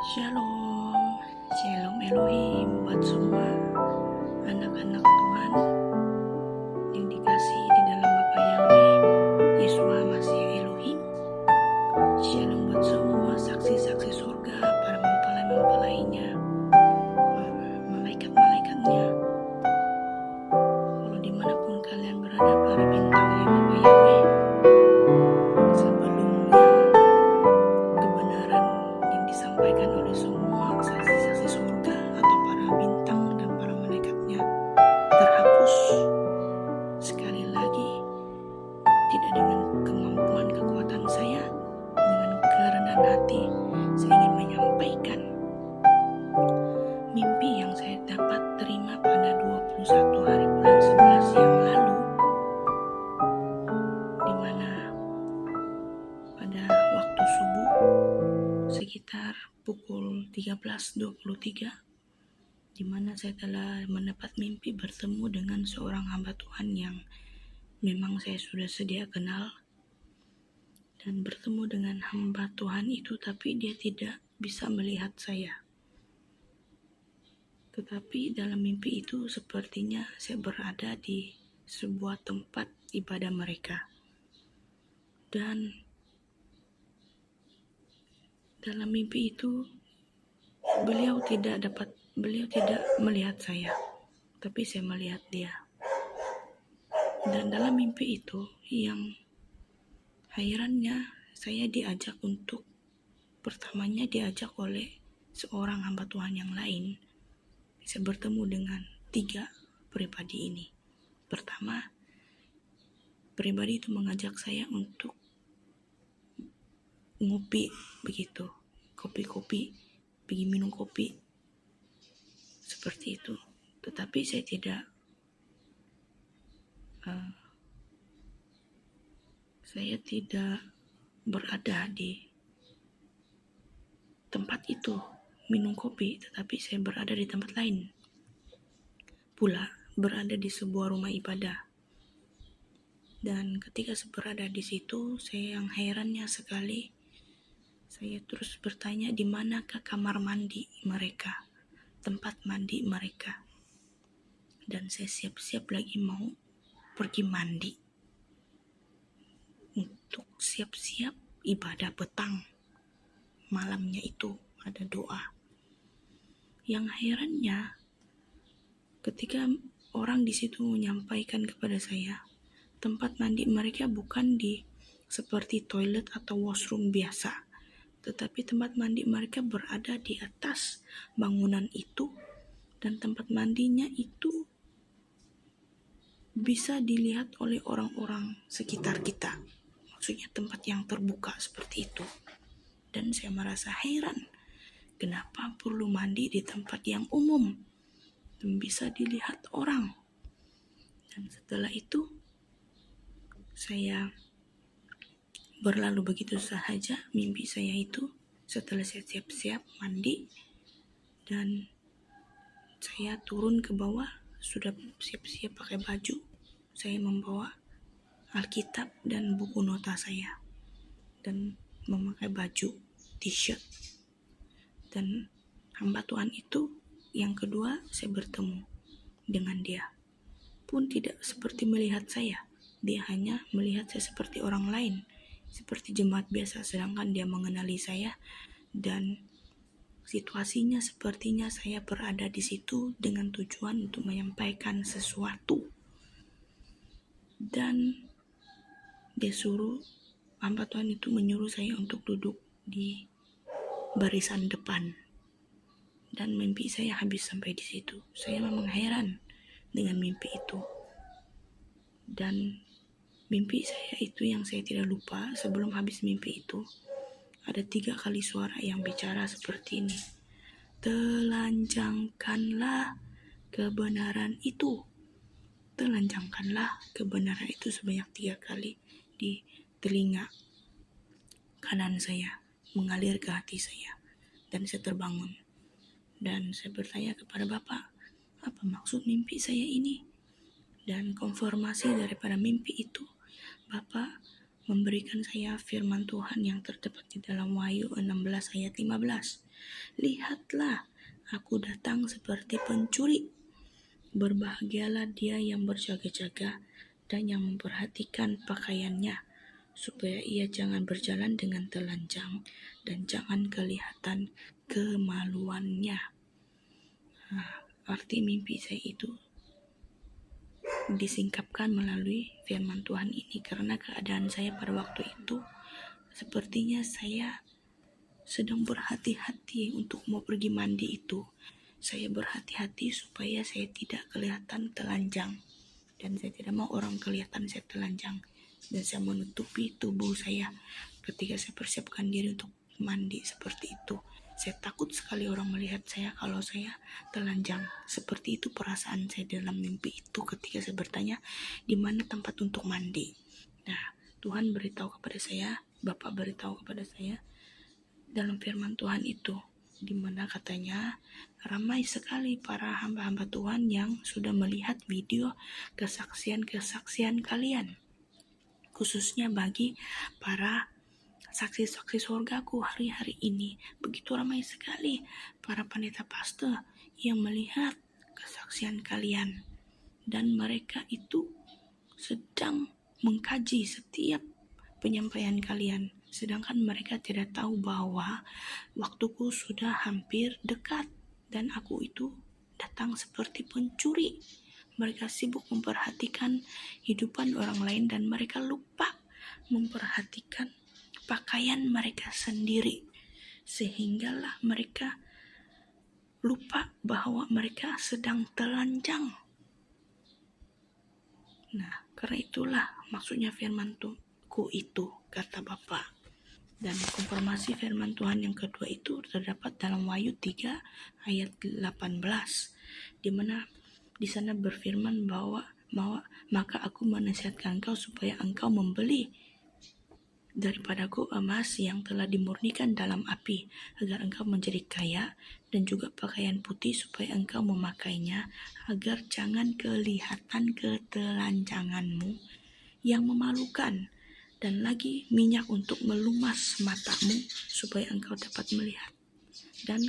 Shalom, Shalom Elohim buat semua anak-anak Tuhan yang dikasihi di dalam Bapa Yahweh, Yeshua Masih Elohim. Shalom buat semua saksi-saksi surga, para mempelai-mempelainya, para malaikat-malaikatnya. Walau dimanapun kalian berada, para bintangnya Bapa Yahweh, sebelumnya kebenaran yang disampaikan oleh semua saksi-saksi surga atau para bintang dan para malaikatnya terhapus. Sekali lagi, tidak dengan kemampuan kekuatan saya, dengan kerendahan hati, saya ingin menyampaikan mimpi yang saya dapat terima pada 21 hari bulan 11 yang lalu, di mana pada waktu subuh sekitar pukul 13.23, di mana saya telah mendapat mimpi bertemu dengan seorang hamba Tuhan yang memang saya sudah sedia kenal, dan bertemu dengan hamba Tuhan itu tapi dia tidak bisa melihat saya. Tetapi dalam mimpi itu sepertinya saya berada di sebuah tempat ibadah mereka. Dan dalam mimpi itu beliau tidak melihat saya, tapi saya melihat dia. Dan dalam mimpi itu yang herannya, saya diajak pertamanya diajak oleh seorang hamba Tuhan yang lain. Saya bertemu dengan 3 pribadi ini. Pertama, pribadi itu mengajak saya untuk ngopi begitu, kopi-kopi, pergi minum kopi, seperti itu. Tetapi saya tidak berada di tempat itu minum kopi, tetapi saya berada di tempat lain pula, berada di sebuah rumah ibadah. Dan ketika saya berada di situ, saya yang herannya sekali, saya terus bertanya di manakah kamar mandi mereka, tempat mandi mereka. Dan saya siap-siap lagi mau pergi mandi untuk siap-siap ibadah petang. Malamnya itu ada doa. Yang herannya, ketika orang di situ menyampaikan kepada saya, tempat mandi mereka bukan di seperti toilet atau washroom biasa, tetapi tempat mandi mereka berada di atas bangunan itu, dan tempat mandinya itu bisa dilihat oleh orang-orang sekitar kita. Maksudnya tempat yang terbuka seperti itu. Dan saya merasa heran, kenapa perlu mandi di tempat yang umum dan bisa dilihat orang. Dan setelah itu saya berlalu begitu saja mimpi saya itu. Setelah saya siap-siap mandi dan saya turun ke bawah, sudah siap-siap pakai baju, saya membawa Alkitab dan buku nota saya, dan memakai baju t-shirt. Dan hamba Tuhan itu yang kedua, saya bertemu dengan dia, pun tidak seperti melihat saya. Dia hanya melihat saya seperti orang lain, seperti jemaat biasa, sedangkan dia mengenali saya. Dan situasinya sepertinya saya berada di situ dengan tujuan untuk menyampaikan sesuatu. Dan hamba Tuhan itu menyuruh saya untuk duduk di barisan depan. Dan mimpi saya habis sampai di situ. Saya memang heran dengan mimpi itu. Dan mimpi saya itu yang saya tidak lupa, sebelum habis mimpi itu ada 3 kali suara yang bicara seperti ini. Telanjangkanlah kebenaran itu. Telanjangkanlah kebenaran itu sebanyak 3 kali di telinga kanan saya, mengalir ke hati saya. Dan saya terbangun. Dan saya bertanya kepada Bapak, apa maksud mimpi saya ini? Dan konfirmasi daripada mimpi itu, Bapak memberikan saya firman Tuhan yang terdapat di dalam Wahyu 16 ayat 15. Lihatlah, aku datang seperti pencuri. Berbahagialah dia yang berjaga-jaga dan yang memperhatikan pakaiannya, supaya ia jangan berjalan dengan telanjang dan jangan kelihatan kemaluannya. Arti mimpi saya itu disingkapkan melalui firman Tuhan ini, karena keadaan saya pada waktu itu sepertinya saya sedang berhati-hati untuk mau pergi mandi itu. Saya berhati-hati supaya saya tidak kelihatan telanjang, dan saya tidak mau orang kelihatan saya telanjang, dan saya menutupi tubuh saya ketika saya persiapkan diri untuk mandi seperti itu. Saya takut sekali orang melihat saya kalau saya telanjang. Seperti itu perasaan saya dalam mimpi itu ketika saya bertanya di mana tempat untuk mandi. Nah, Tuhan beritahu kepada saya, Bapak beritahu kepada saya dalam firman Tuhan itu, di mana katanya ramai sekali para hamba-hamba Tuhan yang sudah melihat video kesaksian-kesaksian kalian, khususnya bagi para saksi-saksi surgaku hari-hari ini. Begitu ramai sekali para pendeta pastor yang melihat kesaksian kalian, dan mereka itu sedang mengkaji setiap penyampaian kalian, sedangkan mereka tidak tahu bahwa waktuku sudah hampir dekat dan aku itu datang seperti pencuri. Mereka sibuk memperhatikan hidupan orang lain dan mereka lupa memperhatikan pakaian mereka sendiri, sehinggalah mereka lupa bahwa mereka sedang telanjang. Nah, karena itulah maksudnya firman Tuhanku itu, kata Bapak. Dan konfirmasi firman Tuhan yang kedua itu terdapat dalam Wahyu 3 ayat 18, di mana di sana berfirman bahwa maka aku menasihatkan engkau supaya engkau membeli daripadaku emas yang telah dimurnikan dalam api, agar engkau menjadi kaya, dan juga pakaian putih supaya engkau memakainya, agar jangan kelihatan ketelanjanganmu yang memalukan, dan lagi minyak untuk melumas matamu supaya engkau dapat melihat. Dan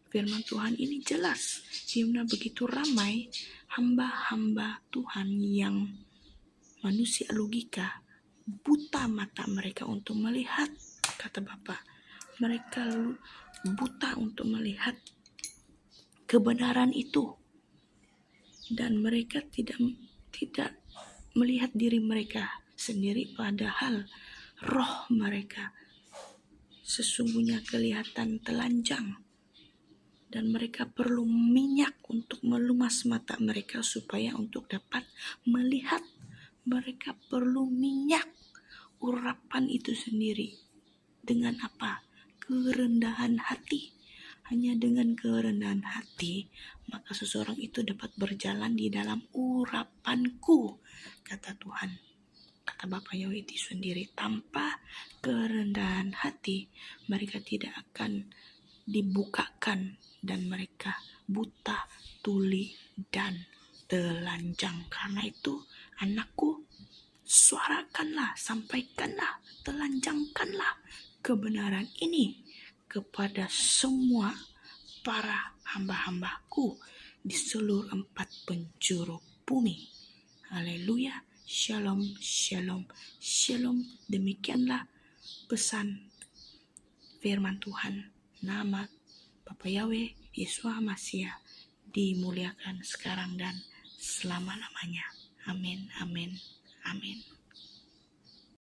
firman Tuhan ini jelas, di mana begitu ramai hamba-hamba Tuhan yang manusia logika, buta mata mereka untuk melihat, kata Bapak. Mereka buta untuk melihat kebenaran itu, dan mereka tidak melihat diri mereka sendiri, padahal roh mereka sesungguhnya kelihatan telanjang, dan mereka perlu minyak untuk melumas mata mereka supaya untuk dapat melihat. Mereka perlu minyak, urapan itu sendiri. Dengan apa? Kerendahan hati. Hanya dengan kerendahan hati, maka seseorang itu dapat berjalan di dalam urapanku, kata Tuhan. Kata Bapak Yahweh itu sendiri, tanpa kerendahan hati, mereka tidak akan dibukakan, dan mereka buta, tuli, dan telanjang. Karena itu, anakku, suarakanlah, sampaikanlah, telanjangkanlah kebenaran ini kepada semua para hamba-hambaku di seluruh 4 penjuru bumi. Haleluya, shalom, shalom, shalom. Demikianlah pesan firman Tuhan. Nama Bapak Yahweh Yeshua Mashiach dimuliakan sekarang dan selama-lamanya. Amin, amin, amin.